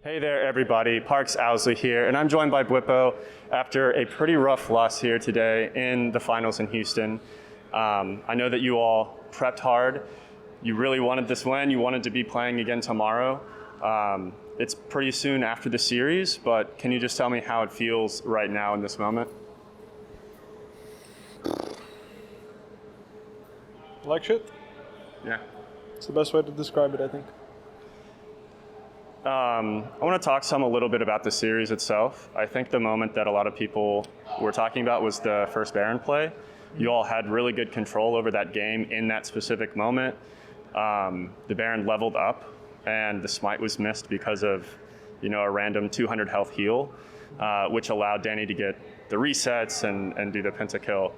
Hey there, everybody. Parks Ousley here, and I'm joined by Bwipo after a pretty rough loss here today in the finals in Houston. I know that you all prepped hard. You really wanted this win. You wanted to be playing again tomorrow. It's pretty soon after the series, but can you just tell me how it feels right now in this moment? Like shit. Yeah. It's the best way to describe it, I think. I want to talk a little bit about the series itself. I think the moment that a lot of people were talking about was the first Baron play. You all had really good control over that game in that specific moment. The Baron leveled up, and the smite was missed because of, a random 200 health heal, which allowed Danny to get the resets and do the pentakill.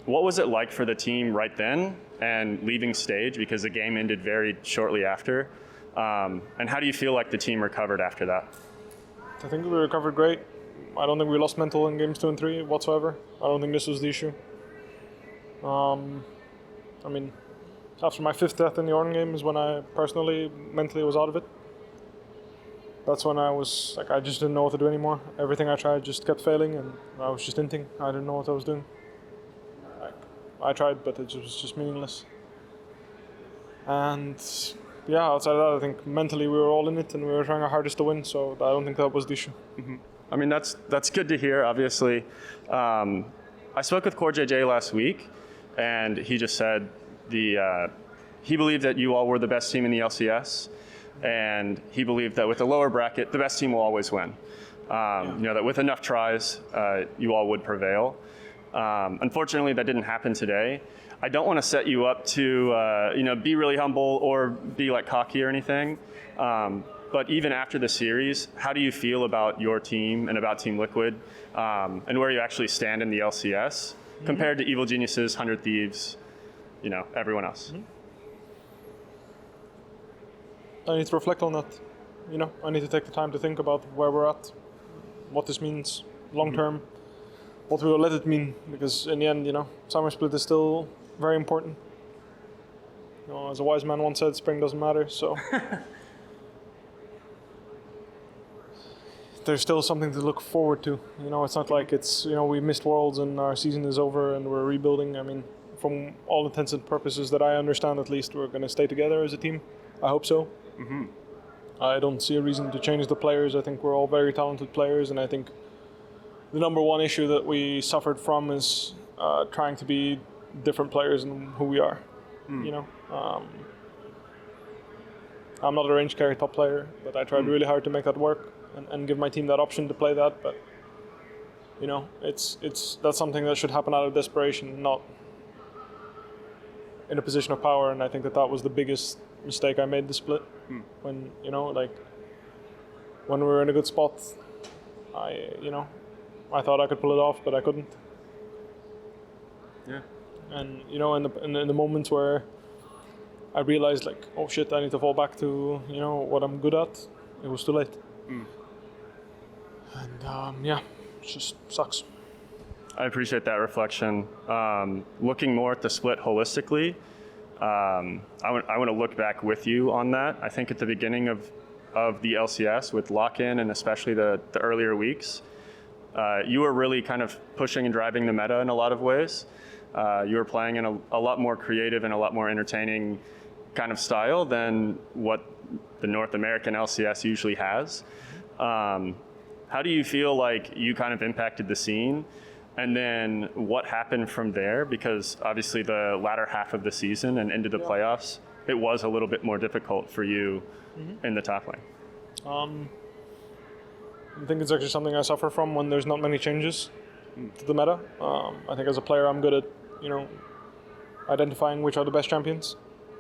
What was it like for the team right then and leaving stage, because the game ended very shortly after? And how do you feel like the team recovered after that? I think we recovered great. I don't think we lost mental in games 2 and 3 whatsoever. I don't think this was the issue. After my 5th death in the Orton game is when I personally, mentally was out of it. That's when I was like, I just didn't know what to do anymore. Everything I tried just kept failing, and I was just inting. I didn't know what I was doing. I tried, but it was just meaningless. And yeah, outside of that, I think mentally we were all in it and we were trying our hardest to win, so I don't think that was the issue. Mm-hmm. I mean, that's good to hear, obviously. I spoke with Core JJ last week, and he just said he believed that you all were the best team in the LCS, and he believed that with a lower bracket, the best team will always win. That with enough tries, you all would prevail. Unfortunately, that didn't happen today. I don't want to set you up to, be really humble or be like cocky or anything. But even after the series, how do you feel about your team and about Team Liquid and where you actually stand in the LCS compared to Evil Geniuses, 100 Thieves, everyone else? I need to reflect on that. I need to take the time to think about where we're at, what this means long term, what we will let it mean, because in the end, summer split is still very important. As a wise man once said, spring doesn't matter, so there's still something to look forward to. It's not like it's, we missed Worlds and our season is over and we're rebuilding. I mean, from all intents and purposes that I understand, at least, we're going to stay together as a team. I hope so. Mm-hmm. I don't see a reason to change the players. I think we're all very talented players, and I think the number one issue that we suffered from is trying to be different players than who we are. I'm not a range carry top player, but I tried really hard to make that work and give my team that option to play that. But that's something that should happen out of desperation, not in a position of power. And I think that was the biggest mistake I made the split. When when we were in a good spot, I thought I could pull it off, but I couldn't. Yeah. And in the moments where I realized, like, oh shit, I need to fall back to what I'm good at, it was too late. And it just sucks. I appreciate that reflection. Looking more at the split holistically, I want to look back with you on that. I think at the beginning of the LCS with lock-in and especially the earlier weeks, you were really kind of pushing and driving the meta in a lot of ways. You were playing in a lot more creative and a lot more entertaining kind of style than what the North American LCS usually has. How do you feel like you kind of impacted the scene? And then what happened from there? Because obviously the latter half of the season and into the playoffs, it was a little bit more difficult for you in the top lane. I think it's actually something I suffer from when there's not many changes to the meta. I think as a player I'm good at, identifying which are the best champions.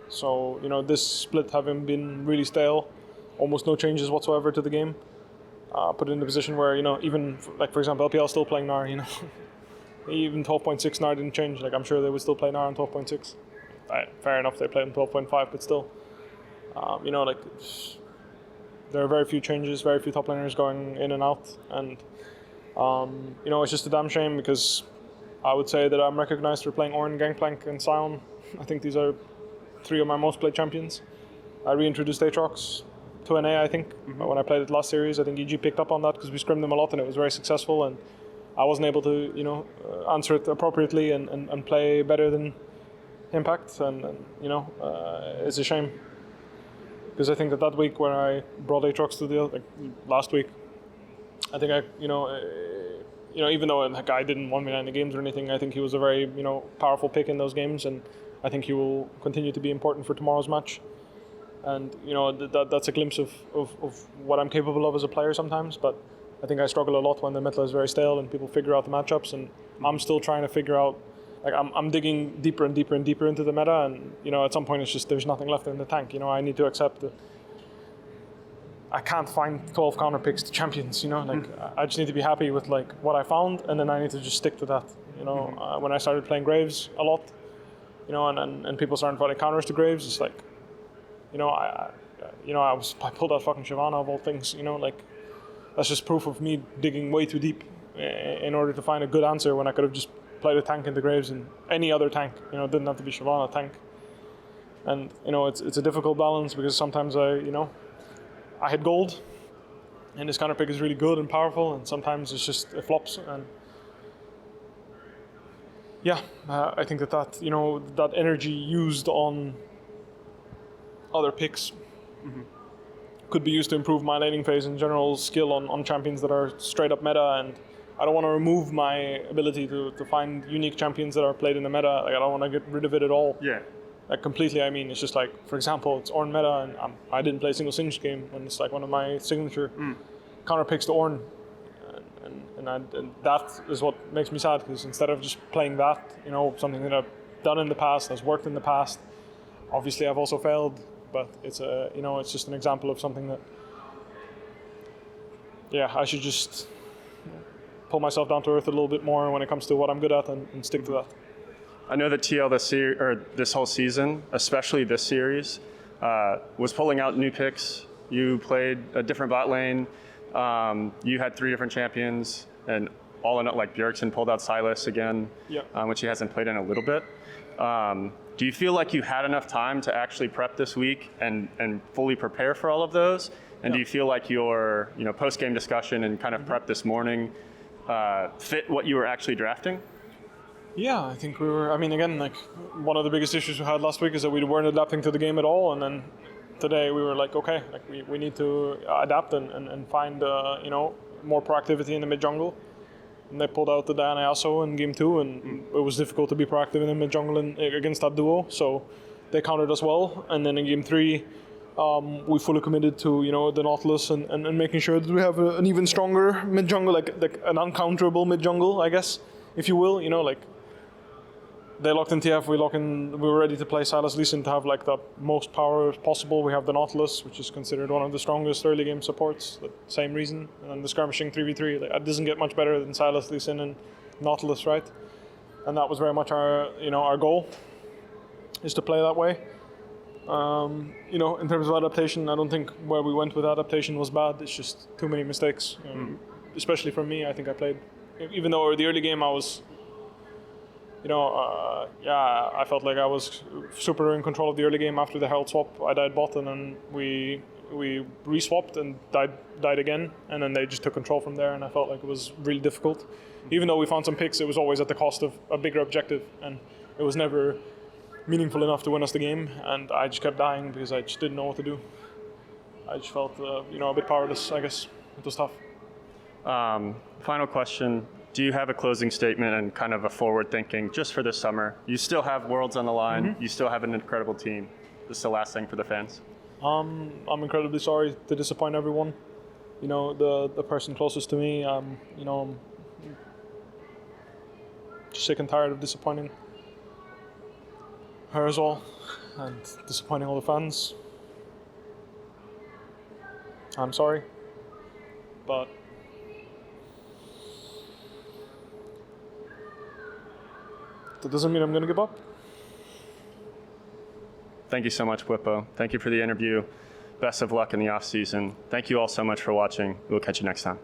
So, this split having been really stale, almost no changes whatsoever to the game, put it in a position where, even, like, for example, LPL still playing Gnar, even 12.6 Gnar didn't change. Like, I'm sure they would still play Gnar on 12.6. Fair enough, they played on 12.5, but still, there are very few changes, very few top laners going in and out, and it's just a damn shame, because I would say that I'm recognized for playing Ornn, Gangplank, and Sion. I think these are 3 of my most played champions. I reintroduced Aatrox, to an A, I think. When I played it last series, I think EG picked up on that because we scrimmed them a lot and it was very successful, and I wasn't able to, answer it appropriately and play better than Impact, and it's a shame because I think that week when I brought Aatrox to the last week, I think even though that guy didn't 1v9 the games or anything, I think he was a very powerful pick in those games, and I think he will continue to be important for tomorrow's match. And that's a glimpse of what I'm capable of as a player sometimes, but I think I struggle a lot when the meta is very stale and people figure out the matchups, and I'm still trying to figure out, I'm digging deeper and deeper and deeper into the meta, and at some point it's just there's nothing left in the tank. I need to accept that I can't find 12 counter picks to champions. I just need to be happy with what I found, and then I need to just stick to that. When I started playing Graves a lot, and people started fighting counters to Graves, it's like, I pulled out fucking Shyvana of all things. That's just proof of me digging way too deep in order to find a good answer when I could have just played a tank into Graves and any other tank. It didn't have to be Shyvana tank. And it's a difficult balance because sometimes I hit gold, and this counter pick is really good and powerful, and sometimes it flops. And yeah, I think that energy used on other picks could be used to improve my laning phase and general skill on champions that are straight up meta, and I don't want to remove my ability to find unique champions that are played in the meta. I don't want to get rid of it at all. Yeah. Completely. I mean, it's just for example, it's Ornn meta, and I didn't play a single Singed game, and it's one of my signature counter picks to Ornn, and that is what makes me sad, because instead of just playing that, something that I've done in the past, has worked in the past. Obviously, I've also failed, but it's it's just an example of something that, I should just pull myself down to earth a little bit more when it comes to what I'm good at, and stick to that. I know that TL this whole season, especially this series, was pulling out new picks. You played a different bot lane. You had 3 different champions, and all in all, Bjergsen pulled out Silas again, which he hasn't played in a little bit. Do you feel like you had enough time to actually prep this week and fully prepare for all of those? And do you feel like your post-game discussion and kind of prep this morning fit what you were actually drafting? Yeah, I think we were. I mean, again, one of the biggest issues we had last week is that we weren't adapting to the game at all, and then today we were okay, we need to adapt and find more proactivity in the mid jungle. And they pulled out the Diana Yasuo in game 2, and it was difficult to be proactive in the mid jungle against that duo. So they countered us well, and then in game 3, we fully committed to the Nautilus and making sure that we have an even stronger mid jungle, like an uncounterable mid jungle, I guess, if you will. They locked in TF, we were ready to play Silas Lee Sin to have the most power possible. We have the Nautilus, which is considered one of the strongest early game supports, the same reason. And then the skirmishing 3v3, it doesn't get much better than Silas Lee Sin and Nautilus, right? And that was very much our goal, is to play that way. In terms of adaptation, I don't think where we went with adaptation was bad. It's just too many mistakes, especially from me. I think I played, even though the early game I was, I felt like I was super in control of the early game. After the Herald swap, I died bot, and then we re-swapped and died again, and then they just took control from there, and I felt like it was really difficult. Even though we found some picks, it was always at the cost of a bigger objective, and it was never meaningful enough to win us the game, and I just kept dying because I just didn't know what to do. I just felt, a bit powerless, I guess. It was tough. Final question. Do you have a closing statement and kind of a forward thinking just for this summer? You still have Worlds on the line. You still have an incredible team. This is the last thing for the fans. I'm incredibly sorry to disappoint everyone. The person closest to me, I'm just sick and tired of disappointing her as well, and disappointing all the fans. I'm sorry, but that doesn't mean I'm going to give up. Thank you so much, Bwipo. Thank you for the interview. Best of luck in the off season. Thank you all so much for watching. We'll catch you next time.